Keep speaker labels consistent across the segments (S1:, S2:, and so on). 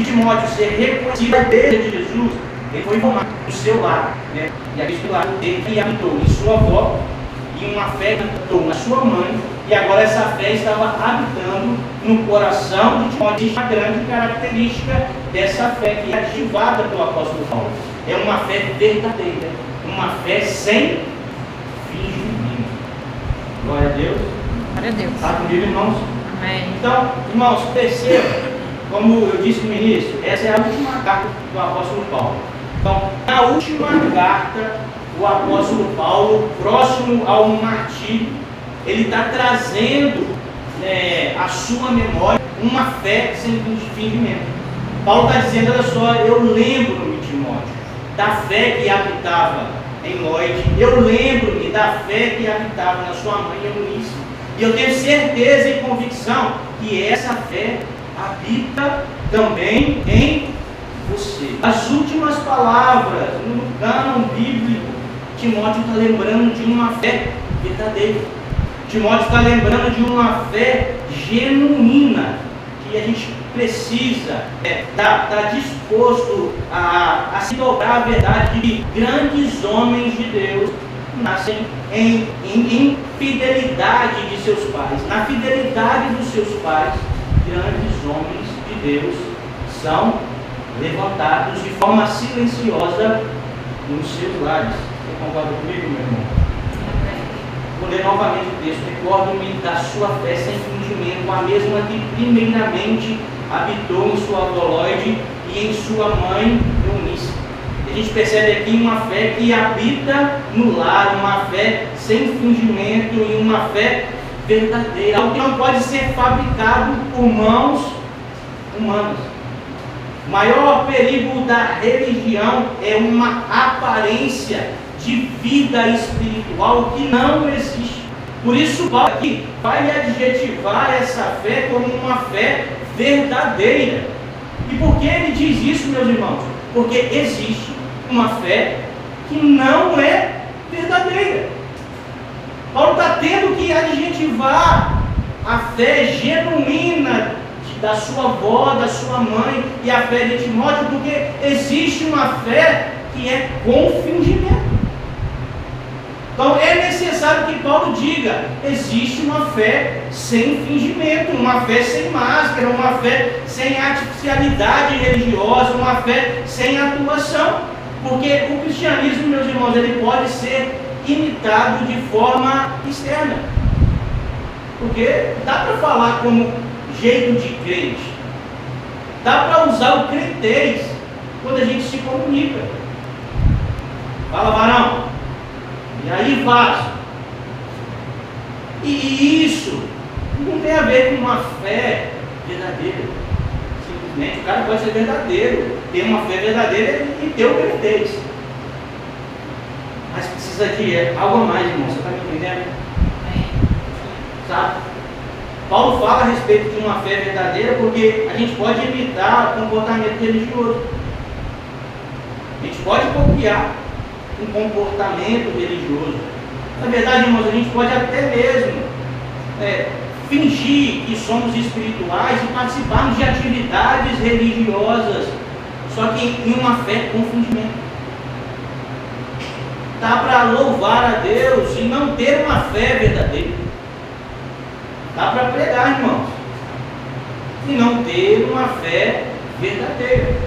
S1: de Timóteo ser reconhecido a igreja de Jesus, ele foi formado no seu lar, né? E a Cristo lá, ele habitou em sua avó, e uma fé que habitou na sua mãe, e agora essa fé estava habitando no coração de Timóteo. Uma grande característica dessa fé que é ativada pelo apóstolo Paulo é uma fé verdadeira, uma fé sem fingimento. Glória a Deus.
S2: Glória a Deus.
S1: Está comigo, irmãos?
S2: Amém.
S1: Então, irmãos, perceba, como eu disse no início, essa é a última carta do apóstolo Paulo. Então, na última carta, o apóstolo Paulo, próximo ao martírio, ele está trazendo à sua memória uma fé sem fingimento. Paulo está dizendo, olha só, eu lembro-me, Timóteo, da fé que habitava em Lloyd, eu lembro-me da fé que habitava na sua mãe Eunice, e eu tenho certeza e convicção que essa fé habita também em você. As últimas palavras no cânon bíblico, Timóteo está lembrando de uma fé verdadeira. Timóteo está lembrando de uma fé genuína, que a gente precisa estar disposto a se dobrar a verdade de que grandes homens de Deus nascem em fidelidade de seus pais. Na fidelidade dos seus pais, grandes homens de Deus são levantados de forma silenciosa nos seus lares. Você concorda comigo, meu irmão? Vou ler novamente o texto. Recordo-me da sua fé sem fingimento, a mesma que primeiramente habitou em sua avó Lloyd e em sua mãe Eunice. A gente percebe aqui uma fé que habita no lar, uma fé sem fingimento e uma fé verdadeira, algo que não pode ser fabricado por mãos humanas. O maior perigo da religião é uma aparência de vida espiritual que não existe. Por isso, Paulo aqui vai adjetivar essa fé como uma fé verdadeira. E por que ele diz isso, meus irmãos? Porque existe uma fé que não é verdadeira. Paulo está tendo que adjetivar a fé genuína da sua avó, da sua mãe e a fé de Timóteo, porque existe uma fé que é com fingimento. Então é necessário que Paulo diga, existe uma fé sem fingimento, uma fé sem máscara, uma fé sem artificialidade religiosa, uma fé sem atuação, porque o cristianismo, meus irmãos, ele pode ser imitado de forma externa, porque dá para falar como jeito de crente, dá para usar o cretez quando a gente se comunica. Fala, varão, e aí vaso. E isso não tem a ver com uma fé verdadeira. Simplesmente o cara pode ser verdadeiro, ter uma fé verdadeira e ter o cretez, mas precisa de algo a mais, irmão. Você está me entendendo? Sabe? Paulo fala a respeito de uma fé verdadeira porque a gente pode imitar o comportamento religioso. A gente pode copiar um comportamento religioso. Na verdade, irmãos, a gente pode até mesmo fingir que somos espirituais e participarmos de atividades religiosas, só que em uma fé com fingimento. Dá para louvar a Deus e não ter uma fé verdadeira. Dá para pregar, irmãos, e não ter uma fé verdadeira.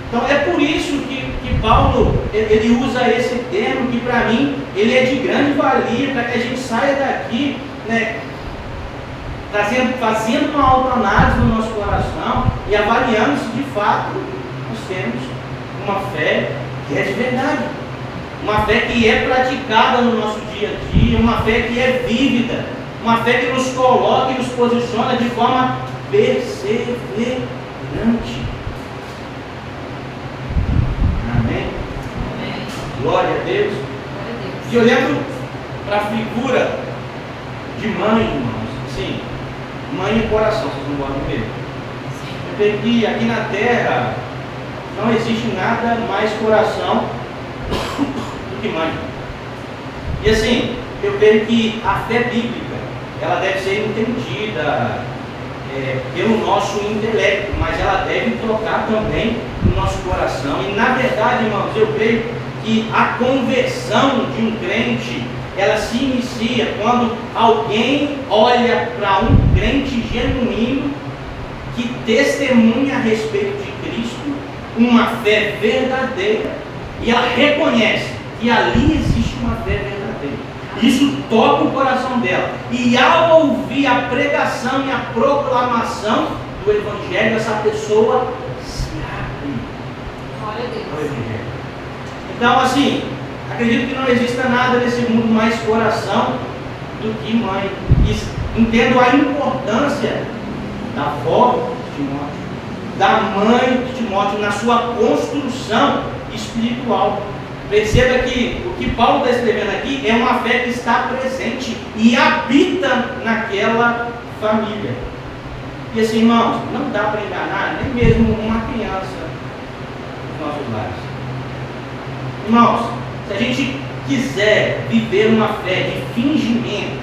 S1: Então é por isso que Paulo ele usa esse termo que para mim ele é de grande valia, para que a gente saia daqui, fazendo uma autoanálise no nosso coração e avaliando se de fato nós temos uma fé que é de verdade, uma fé que é praticada no nosso dia a dia, uma fé que é vívida, uma fé que nos coloca e nos posiciona de forma perseverante. Amém?
S2: Amém.
S1: Glória a Deus.
S2: Glória a Deus.
S1: E olhando para a figura de mãe, irmãos, sim, mãe e coração, vocês não podem ver. Eu creio que aqui na terra não existe nada mais coração do que mãe. E assim, eu creio que a fé bíblica ela deve ser entendida pelo nosso intelecto, mas ela deve tocar também no nosso coração. E na verdade, irmãos, eu creio que a conversão de um crente, ela se inicia quando alguém olha para um crente genuíno que testemunha a respeito de Cristo, uma fé verdadeira, e ela reconhece que ali existe uma fé verdadeira. Isso toca o coração dela. E ao ouvir a pregação e a proclamação do Evangelho, essa pessoa se abre
S2: Glória a Deus.
S1: ao Evangelho. Então, assim, acredito que não exista nada nesse mundo mais coração do que mãe. E entendo a importância da avó de Timóteo, da mãe de Timóteo na sua construção espiritual. Perceba que o que Paulo está escrevendo aqui é uma fé que está presente e habita naquela família. E assim, irmãos, não dá para enganar nem mesmo uma criança nos nossos lares. Irmãos, se a gente quiser viver uma fé de fingimento,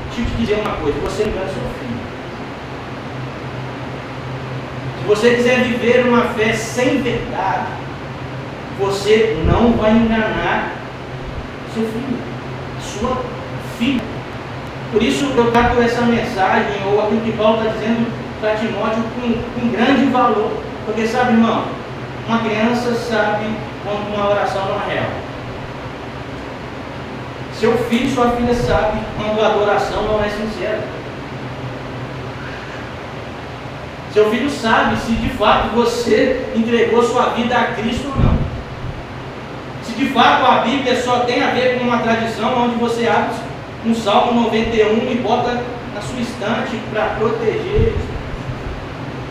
S1: deixa eu te dizer uma coisa: você engana seu filho. Se você quiser viver uma fé sem verdade, você não vai enganar seu filho, sua filha. Por isso eu trato essa mensagem, ou aquilo que Paulo está dizendo para Timóteo, com grande valor. Porque sabe, irmão, uma criança sabe quando uma oração não é real. Seu filho, sua filha sabe quando a adoração não é sincera. Seu filho sabe se de fato você entregou sua vida a Cristo ou não. Se de fato a Bíblia só tem a ver com uma tradição onde você abre um Salmo 91 e bota na sua estante para proteger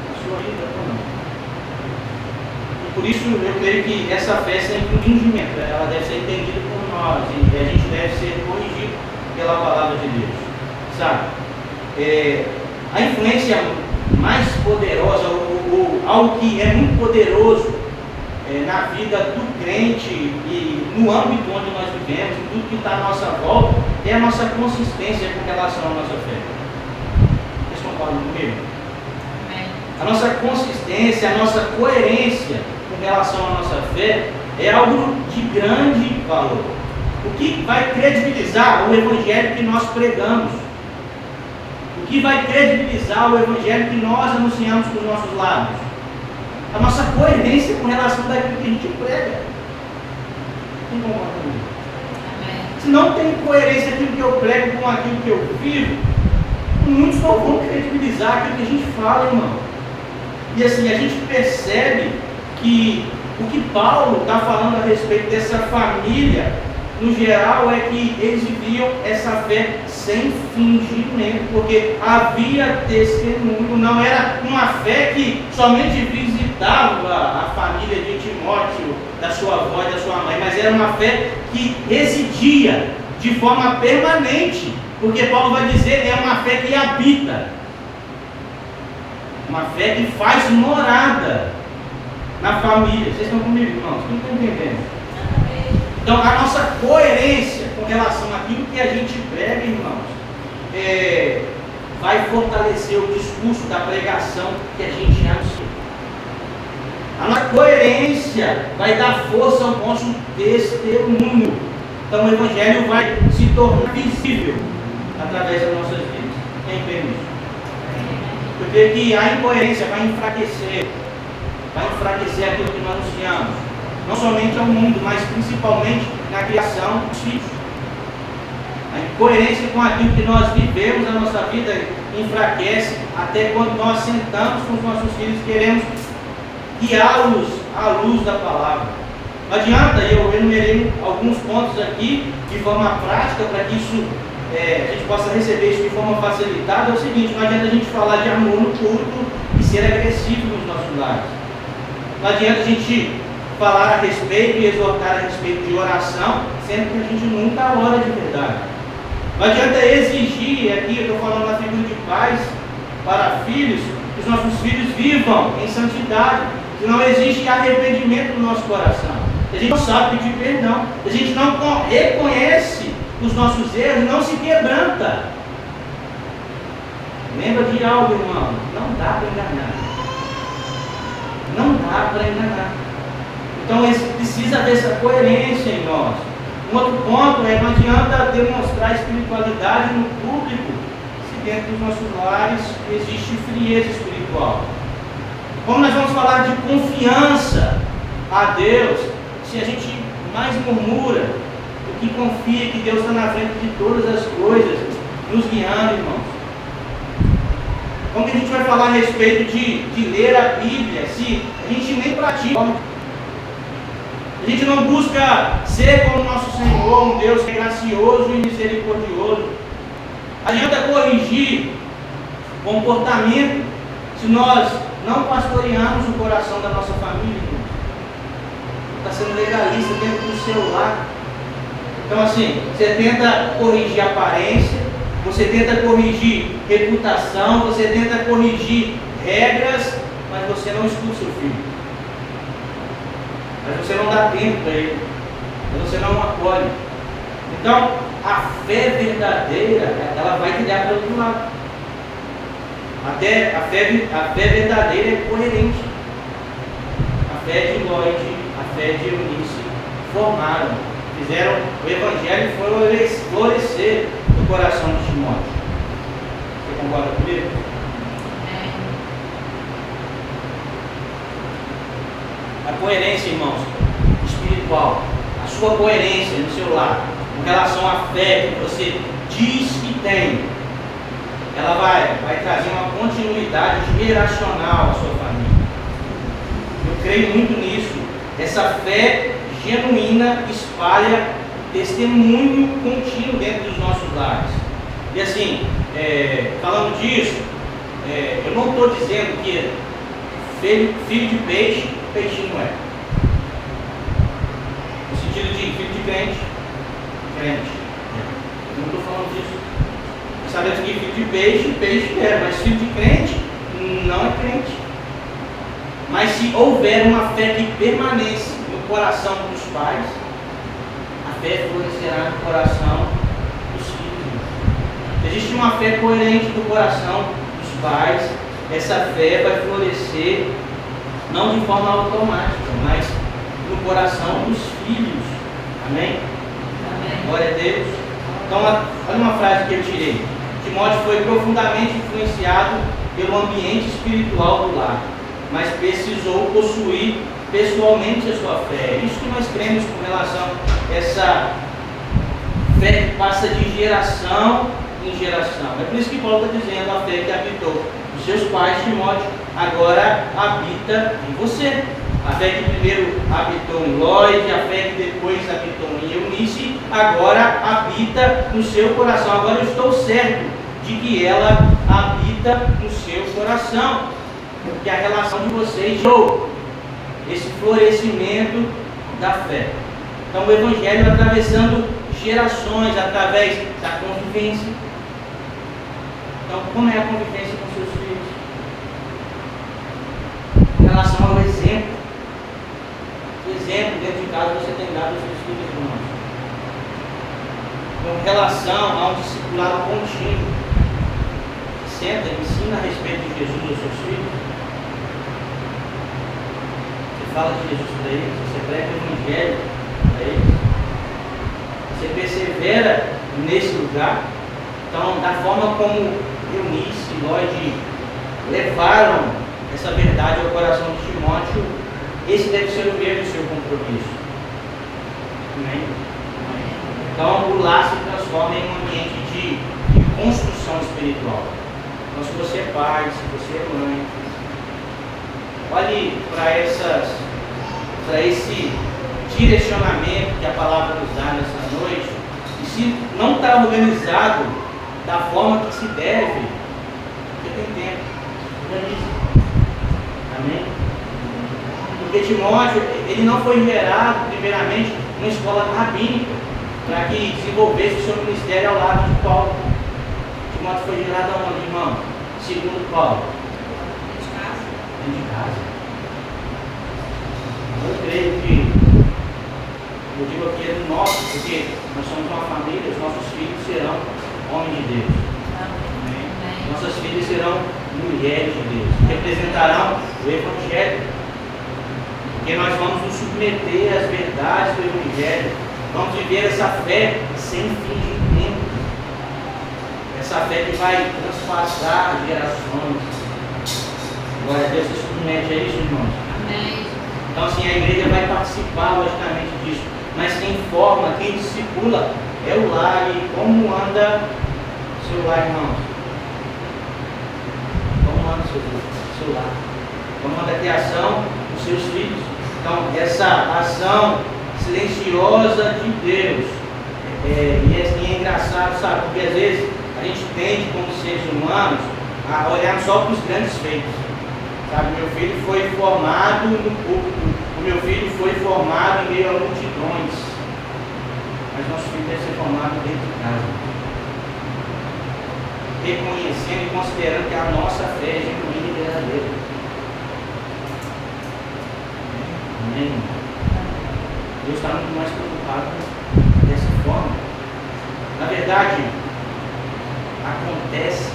S1: a sua vida ou não. E por isso eu creio que essa fé é sempre um fingimento, ela deve ser entendida por nós e a gente deve ser corrigido pela palavra de Deus. Sabe? A influência mais poderosa, ou algo que é muito poderoso na vida do crente e no âmbito onde nós vivemos, em tudo que está à nossa volta, é a nossa consistência com relação à nossa fé. Vocês concordam comigo?
S2: Amém.
S1: A nossa consistência, a nossa coerência com relação à nossa fé é algo de grande valor. O que vai credibilizar o Evangelho que nós pregamos? O que vai credibilizar o Evangelho que nós anunciamos com os nossos lábios? A nossa coerência com relação daquilo que a gente prega. Quem concorda comigo?
S2: Amém.
S1: Se não tem coerência aquilo que eu prego com aquilo que eu vivo, muitos não vão credibilizar aquilo que a gente fala, irmão. E assim, a gente percebe que o que Paulo está falando a respeito dessa família, no geral, é que eles viviam essa fé sem fingimento, porque havia testemunho, não era uma fé que somente visitava a família de Timóteo, da sua avó e da sua mãe, mas era uma fé que residia de forma permanente, porque Paulo vai dizer, é uma fé que habita, uma fé que faz morada na família. Vocês estão comigo, irmãos? Não estão entendendo? Então, a nossa coerência com relação àquilo que a gente prega, irmãos, vai fortalecer o discurso da pregação que a gente anuncia. A nossa coerência vai dar força ao nosso testemunho. Então, o Evangelho vai se tornar visível através das nossas vidas. Quem crê nisso? Eu creio que a incoerência vai enfraquecer aquilo que nós anunciamos. Não somente ao mundo, mas principalmente na criação dos filhos. A incoerência com aquilo que nós vivemos na nossa vida enfraquece até quando nós sentamos com os nossos filhos e queremos guiá-los à luz da palavra. Não adianta, eu enumerei alguns pontos aqui de forma prática para que isso, a gente possa receber isso de forma facilitada. É o seguinte: não adianta a gente falar de amor no culto e ser agressivo nos nossos lares. Não adianta a gente falar a respeito e exortar a respeito de oração, sendo que a gente nunca ora de verdade. Não adianta exigir, aqui eu estou falando na figura de pais para filhos, que os nossos filhos vivam em santidade, se não existe arrependimento no nosso coração. A gente não sabe pedir perdão, a gente não reconhece os nossos erros, não se quebranta. Lembra de algo, irmão? Não dá para enganar. Não dá para enganar. Então precisa haver essa coerência em nós. Um outro ponto é: não adianta demonstrar espiritualidade no público se dentro dos nossos lares existe frieza espiritual. Como nós vamos falar de confiança a Deus se a gente mais murmura do que confia que Deus está na frente de todas as coisas, nos guiando, irmãos? Como que a gente vai falar a respeito de ler a Bíblia se a gente nem pratica? A gente não busca ser como nosso Senhor, um Deus que é gracioso e misericordioso. Adianta corrigir comportamento se nós não pastoreamos o coração da nossa família, irmão. Está sendo legalista dentro do celular. Então assim, você tenta corrigir a aparência, você tenta corrigir reputação, você tenta corrigir regras, mas você não escuta o seu filho. Mas você não dá tempo para ele, mas você não o acolhe. Então, a fé verdadeira, ela vai te dar para o outro lado. Até a fé verdadeira é coerente. A fé de Lloyd, a fé de Eunice formaram, fizeram o Evangelho florescer no coração de Timóteo. Você concorda comigo? A coerência, irmãos, espiritual, a sua coerência no seu lar, em relação à fé que você diz que tem, ela vai trazer uma continuidade geracional à sua família. Eu creio muito nisso. Essa fé genuína espalha testemunho contínuo dentro dos nossos lares. E assim, falando disso, eu não estou dizendo que filho de peixe, peixinho é. No sentido de filho de crente. Eu não estou falando disso. Sabemos que filho de peixe, peixe é, mas filho de crente não é crente. Mas se houver uma fé que permanece no coração dos pais, a fé florescerá no coração dos filhos. Existe uma fé coerente no coração dos pais, essa fé vai florescer não de forma automática, mas no coração dos filhos. Amém? Amém. Glória a Deus. Então, olha uma frase que eu tirei. Timóteo foi profundamente influenciado pelo ambiente espiritual do lar, mas precisou possuir pessoalmente a sua fé. É isso que nós cremos com relação a essa fé que passa de geração em geração. É por isso que Paulo está dizendo: a fé que habitou os seus pais, Timóteo, agora habita em você. A fé que primeiro habitou em Lloyd, a fé que depois habitou em Eunice, agora habita no seu coração. Agora eu estou certo de que ela habita no seu coração, porque a relação de vocês gerou esse florescimento da fé. Então o Evangelho atravessando gerações, através da convivência. Então, como é a convivência com seus filhos? Em relação ao exemplo. Que exemplo dentro de casa você tem dado aos seus filhos, irmãos? Com relação a um discipulado contínuo. Senta e ensina a respeito de Jesus aos seus filhos. Você fala de Jesus para eles, você prega o Evangelho para eles. Você persevera nesse lugar. Então, da forma como Eunice e Lloyd levaram essa verdade ao coração de Timóteo, esse deve ser o mesmo seu compromisso. Amém? Então, o lar se transforma em um ambiente de construção espiritual. Então, se você é pai, se você é mãe, olhe para esse direcionamento que a palavra nos dá nessa noite. E se não está organizado da forma que se deve, porque tem tempo, organize. Amém? Porque Timóteo, ele não foi gerado primeiramente numa escola rabínica para que desenvolvesse o seu ministério ao lado de Paulo. Timóteo foi gerado aonde, irmão? Segundo Paulo. Dentro de casa. Eu creio que, eu digo aqui é do nosso, porque nós somos uma família, os nossos filhos serão homens de Deus. Amém. Nossas filhas serão mulheres de Deus, representarão o Evangelho, porque nós vamos nos submeter às verdades do Evangelho, vamos viver essa fé sem fingimento, essa fé que vai transpassar gerações. Glória a Deus, se submete a isso, irmãos.
S2: Amém.
S1: Então, assim, a igreja vai participar, logicamente, disso, mas quem forma, quem discipula é o lar. E como anda o seu lar, irmãos? Como anda o seu lar? Como anda a criação dos seus filhos? Então, essa ação silenciosa de Deus, e é engraçado, sabe? Porque às vezes a gente tende, como seres humanos, a olhar só para os grandes feitos. Sabe? Meu filho foi formado no público, o meu filho foi formado em meio a multidões, mas nosso filho deve ser formado dentro de casa, reconhecendo e considerando que a nossa fé é genuína e verdadeira. Amém? Deus está muito mais preocupado dessa forma. Na verdade, acontece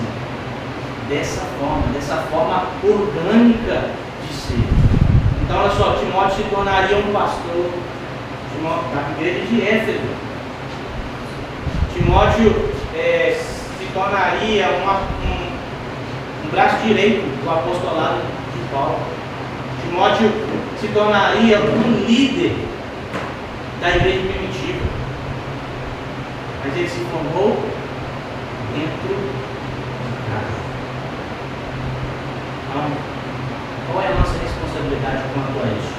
S1: dessa forma orgânica de ser. Então, olha só, Timóteo se tornaria um pastor da igreja de Éfeso. Timóteo se tornaria um braço direito do apostolado de Paulo. Timóteo se tornaria um líder da igreja primitiva. Mas ele se formou dentro de casa. Então, qual é a nossa responsabilidade quanto a isso?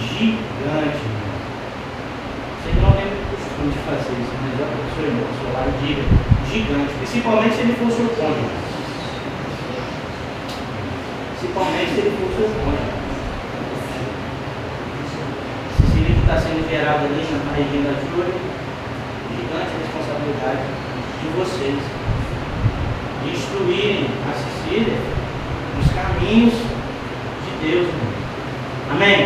S1: Gigante, irmão. Você não tem o costume de fazer isso, mas olha para o seu irmão, seu lado, diga gigante, principalmente se ele for seu cônjuge. Principalmente se ele for seu cônjuge. Esse livro está sendo gerado ali na região da Júlia. Gigante a responsabilidade de vocês de instruírem a Cecília nos caminhos de Deus, irmão. Amém?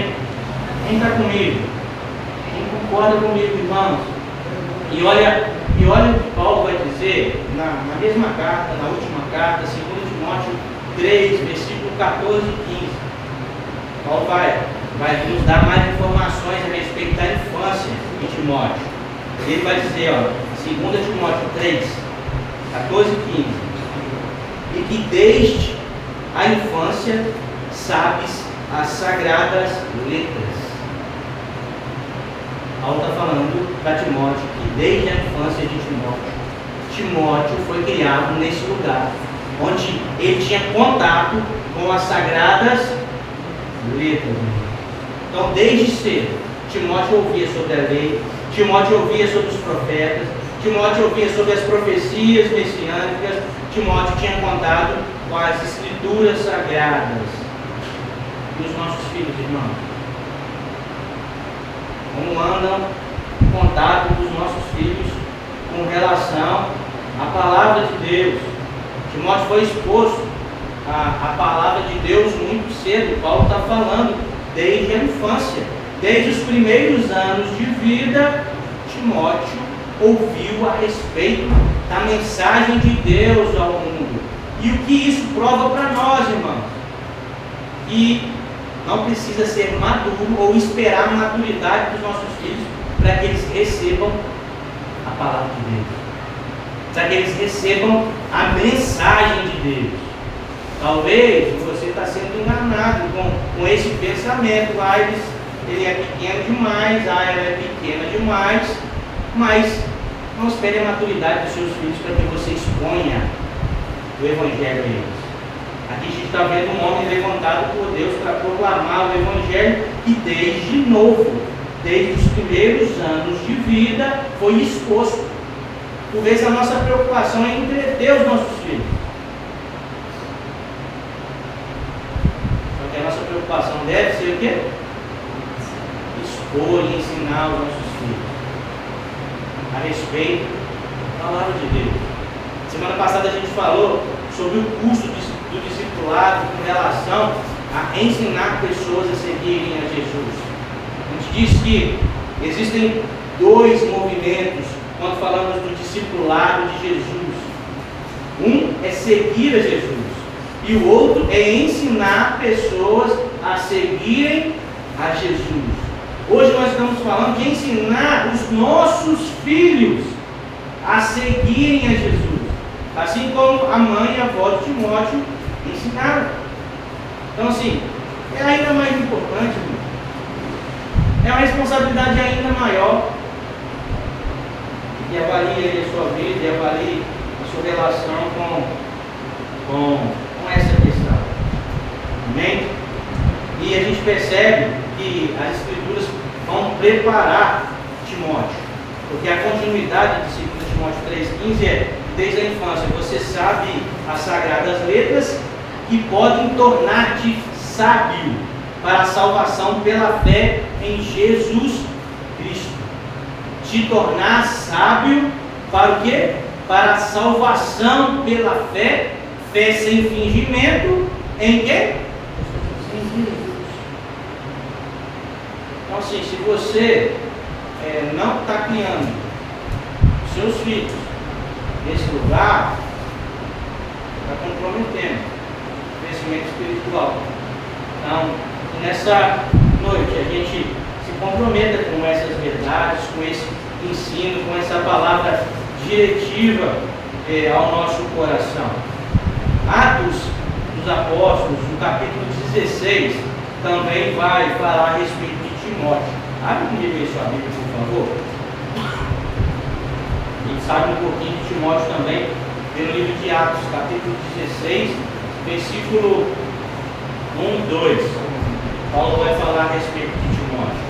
S1: Quem está comigo? Quem concorda comigo, irmãos? E olha o que Paulo vai dizer na mesma carta, na última carta, 2 Timóteo 3, versículo 14 e 15. Paulo vai nos dar mais informações a respeito da infância de Timóteo. Ele vai dizer, 2 Timóteo 3, 14 e 15. E que desde a infância sabes as sagradas letras. Paulo está falando para Timóteo que desde a infância de Timóteo foi criado nesse lugar, onde ele tinha contato com as sagradas letras. Então, desde cedo, Timóteo ouvia sobre a lei, Timóteo ouvia sobre os profetas, Timóteo ouvia sobre as profecias messiânicas, Timóteo tinha contato com as escrituras sagradas. E os nossos filhos, irmãos? Como andam o contato dos nossos filhos com relação à palavra de Deus? Timóteo foi exposto à palavra de Deus muito cedo. Paulo está falando desde a infância, desde os primeiros anos de vida. Timóteo ouviu a respeito da mensagem de Deus ao mundo. E o que isso prova para nós, irmãos? Que não precisa ser maduro ou esperar a maturidade dos nossos filhos para que eles recebam a palavra de Deus, para que eles recebam a mensagem de Deus. Talvez você está sendo enganado com esse pensamento. Ele é pequeno demais, ela é pequena demais, mas não espere a maturidade dos seus filhos para que você exponha o Evangelho a eles. Aqui a gente está vendo um homem levantado por Deus para proclamar o Evangelho que desde novo, desde os primeiros anos de vida, foi exposto. Por vezes a nossa preocupação é entreter os nossos filhos. Só que a nossa preocupação deve ser o quê? Expor e ensinar os nossos filhos a respeito da palavra de Deus. Semana passada a gente falou sobre o custo do discipulado com relação a ensinar pessoas a seguirem a Jesus. A gente diz que existem dois movimentos quando falamos do discipulado de Jesus. Um é seguir a Jesus e o outro é ensinar pessoas a seguirem a Jesus. Hoje nós estamos falando de ensinar os nossos filhos a seguirem a Jesus, assim como a mãe e a avó de Timóteo ensinaram. Então assim, é ainda mais importante, irmão. É uma responsabilidade ainda maior. E avalie a sua vida, e avalie a sua relação com essa questão. Amém? E a gente percebe que as Escrituras vão preparar Timóteo, porque a continuidade de 2 Timóteo 3,15 é: desde a infância você sabe as sagradas letras que podem tornar-te sábio para a salvação pela fé em Jesus Cristo. Te tornar sábio para o quê? Para a salvação pela fé, fé sem fingimento, em quê? Em Jesus. Então assim, se você não está criando seus filhos nesse lugar, está comprometendo o crescimento espiritual. Então, nessa noite a gente se comprometa com essas verdades, com esse ensino, com essa palavra diretiva ao nosso coração. Atos dos Apóstolos, no capítulo 16, também vai falar a respeito de Timóteo. Abre comigo aí sua Bíblia, por favor. A gente sabe um pouquinho de Timóteo também pelo livro de Atos, capítulo 16, versículo 1, 2. Paulo vai falar a respeito de Timóteo.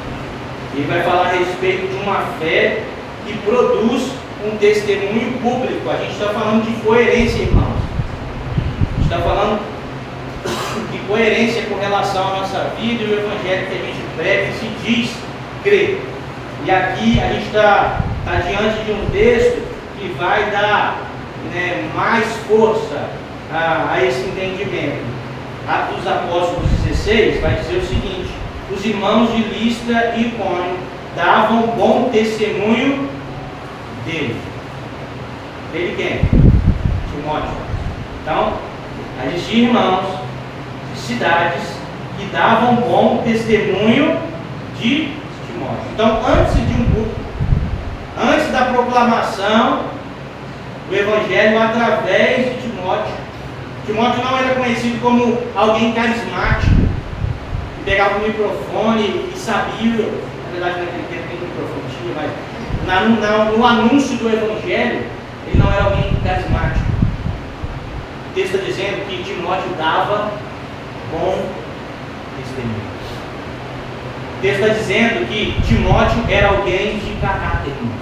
S1: Ele vai falar a respeito de uma fé que produz um testemunho público. A gente está falando de coerência, irmãos. A gente está falando de coerência com relação à nossa vida e o evangelho que a gente prega e se diz crer. E aqui a gente está diante de um texto que vai dar mais força a esse entendimento. Atos dos Apóstolos 16 vai dizer o seguinte: os irmãos de Listra e Icônio davam bom testemunho dele. Dele quem? Timóteo. Então, existiam irmãos de cidades que davam bom testemunho de Timóteo. Então, antes da proclamação do Evangelho através de Timóteo, Timóteo não era conhecido como alguém carismático, que pegava o microfone e sabia. Na verdade, naquele tempo nem microfone tinha, mas no anúncio do Evangelho, ele não era alguém carismático. O texto está dizendo que Timóteo dava bom testemunho. O texto está dizendo que Timóteo era alguém de caráter, irmãos.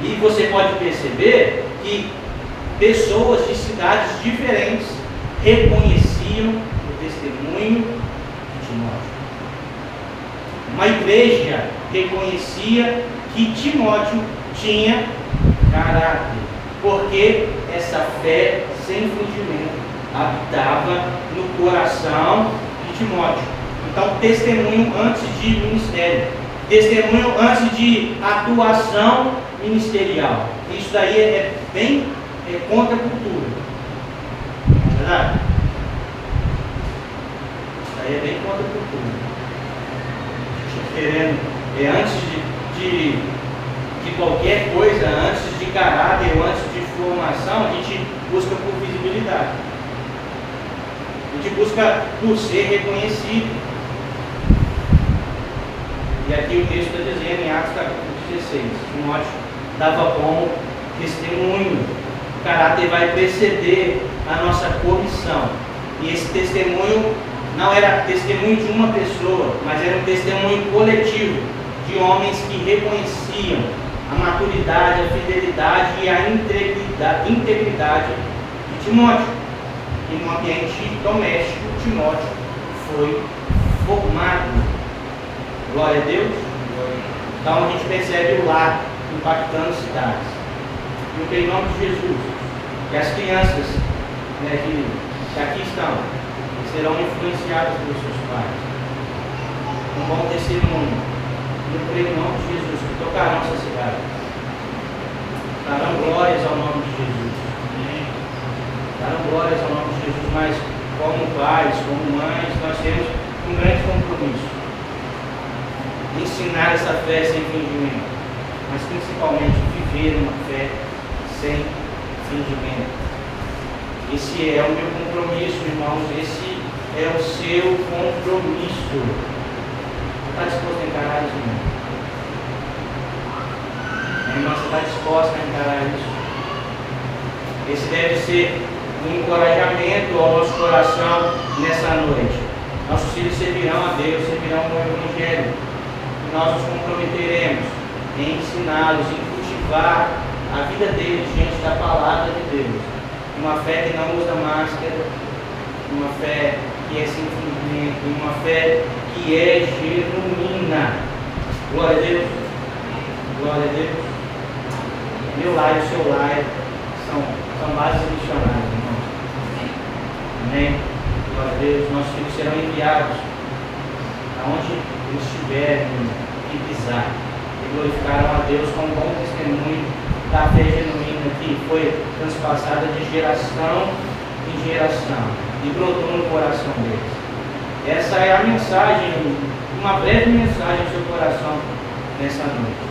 S1: E você pode perceber que pessoas de cidades diferentes reconheciam o testemunho de Timóteo. Uma igreja reconhecia que Timóteo tinha caráter, porque essa fé sem fingimento habitava no coração de Timóteo. Então, testemunho antes de ministério, testemunho antes de atuação ministerial. Isso daí é bem contra a cultura. Não é verdade? Isso daí é bem contra a cultura. Querendo, antes de qualquer coisa, antes de caráter, antes de formação, a gente busca por visibilidade. A gente busca por ser reconhecido. E aqui o texto está dizendo em Atos capítulo 16, Timóteo dava bom testemunho. O caráter vai preceder a nossa comissão. E esse testemunho não era testemunho de uma pessoa, mas era um testemunho coletivo de homens que reconheciam a maturidade, a fidelidade e a integridade de Timóteo. E no ambiente doméstico, Timóteo foi formado. Glória a Deus. Então a gente percebe o lar impactando cidades. E eu creio em nome de Jesus, que as crianças que aqui estão serão influenciadas pelos seus pais. Um bom testemunho. E eu creio em nome de Jesus, que tocarão essa cidade. Darão glórias ao nome de Jesus. Daram glórias ao nome de Jesus, mas como pais, como mães, nós temos um grande compromisso de ensinar essa fé sem fingimento, mas principalmente viver uma fé sem fingimento. Esse é o meu compromisso, irmãos, esse é o seu compromisso. Está disposto a encarar isso, irmão? Irmã, você está disposta a encarar isso? Esse deve ser um encorajamento ao nosso coração nessa noite. Nossos filhos servirão a Deus, servirão ao Evangelho. E nós nos comprometeremos em ensiná-los, em cultivar a vida deles diante da palavra de Deus. Uma fé que não usa máscara, uma fé que é sem fingimento, uma fé que é genuína. Glória a Deus. Glória a Deus. Meu lar e o seu lar são bases missionárias, irmãos. Amém? Glória a Deus. Nossos filhos serão enviados aonde eles estiverem e pisar. E glorificarão a Deus com um bom testemunho da fé genuína que foi transpassada de geração em geração e brotou no coração deles. Essa é a mensagem, uma breve mensagem ao seu coração nessa noite.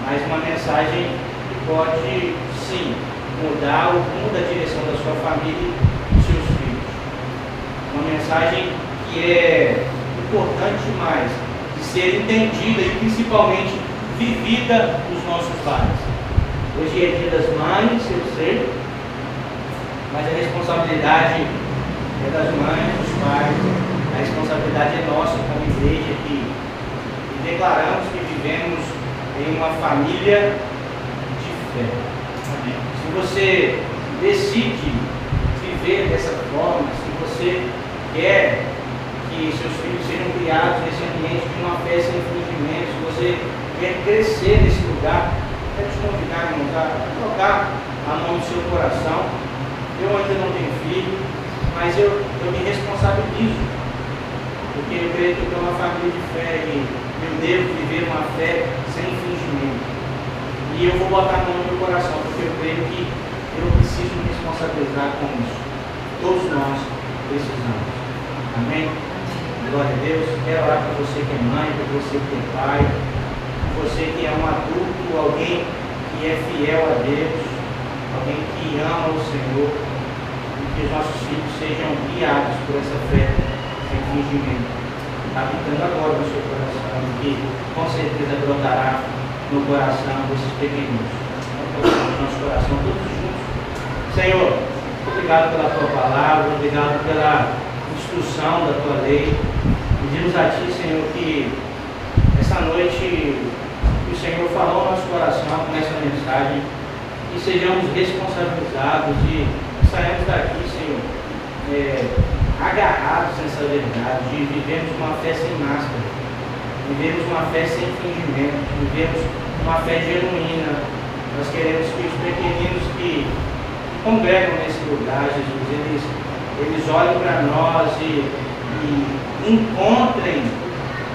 S1: Mas uma mensagem que pode, sim, mudar o rumo da direção da sua família e dos seus filhos. Uma mensagem que é importante demais de ser entendida e principalmente vivida dos nossos pais. Hoje é dia das mães, eu sei, mas a responsabilidade é das mães, dos pais, a responsabilidade é nossa como igreja aqui. E declaramos que vivemos em uma família de fé. Se você decide viver dessa forma, se você quer que seus filhos sejam criados nesse ambiente de uma fé sem fingimento, se você quer crescer nesse lugar, quero te convidar, irmãos, a colocar a mão no seu coração. Eu ainda não tenho filho, mas eu me responsabilizo, porque eu creio que eu tenho uma família de fé e eu devo viver uma fé sem fingimento. E eu vou botar a mão no meu coração, porque eu creio que eu preciso me responsabilizar com isso. Todos nós precisamos. Amém? Glória a Deus. Quero orar para você que é mãe, para você que é pai, você que é um adulto, alguém que é fiel a Deus, alguém que ama o Senhor, e que os nossos filhos sejam guiados por essa fé sem fingimento, habitando agora no seu coração, que com certeza brotará no coração desses pequeninos. Vamos colocar no nosso coração todos juntos. Senhor, obrigado pela tua palavra, obrigado pela instrução da tua lei. Pedimos a ti, Senhor, que essa noite que o Senhor falou ao nosso coração com essa mensagem, e sejamos responsabilizados e saímos daqui, Senhor, agarrados nessa verdade, de vivermos uma fé sem máscara, vivemos uma fé sem fingimento, vivemos uma fé genuína. Nós queremos que os pequeninos que congregam nesse lugar, Jesus, eles olhem para nós e encontrem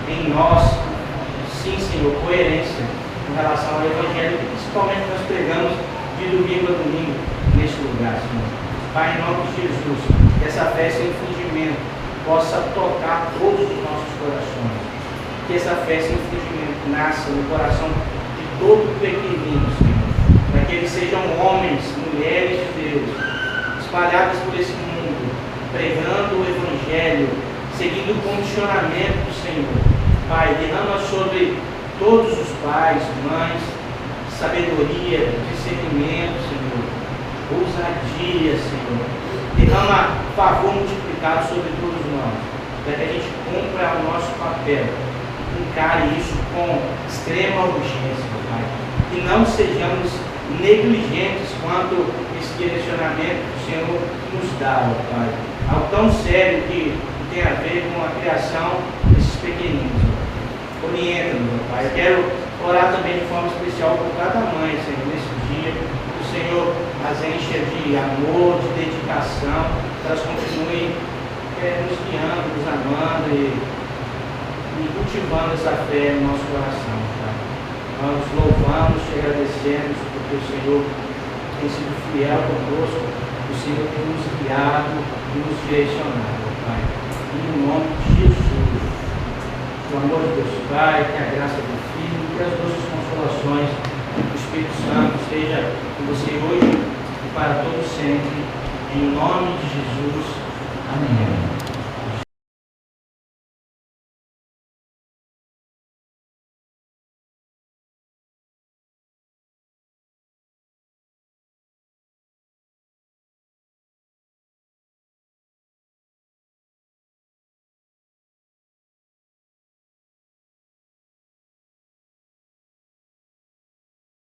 S1: em nós, sim, Senhor, coerência em relação ao Evangelho, que principalmente nós pregamos de domingo a domingo neste lugar, Senhor. Pai, em nome de Jesus, que essa fé sem fingimento possa tocar todos os nossos corações. Que essa fé sem fingimento nasça no coração de todo pequenino, Senhor. Para que eles sejam homens, mulheres de Deus, espalhados por esse mundo, pregando o Evangelho, seguindo o condicionamento do Senhor. Pai, derrama sobre todos os pais, mães, sabedoria, discernimento, Senhor, ousadia, Senhor. Derrama favor multiplicado sobre todos nós, para que a gente cumpra o nosso papel, encare isso com extrema urgência, Pai. Que não sejamos negligentes quanto esse direcionamento que o Senhor nos dá, Pai. Algo tão sério que tem a ver com a criação desses pequeninos. Orienta-nos, Pai. Eu quero orar também de forma especial por cada mãe, Senhor, nesse dia. Que o Senhor as encha de amor, de dedicação, que elas continuem nos guiando, nos amando e cultivando essa fé no nosso coração, Pai. Nós louvamos, te agradecemos, porque o Senhor tem sido fiel conosco. O o Senhor tem nos guiado e nos direcionado, Pai. E no nome de Jesus, o amor de Deus Pai, que a graça do Filho, que as doces consolações do Espírito Santo esteja com você hoje e para todos sempre. Em nome de Jesus. Amém.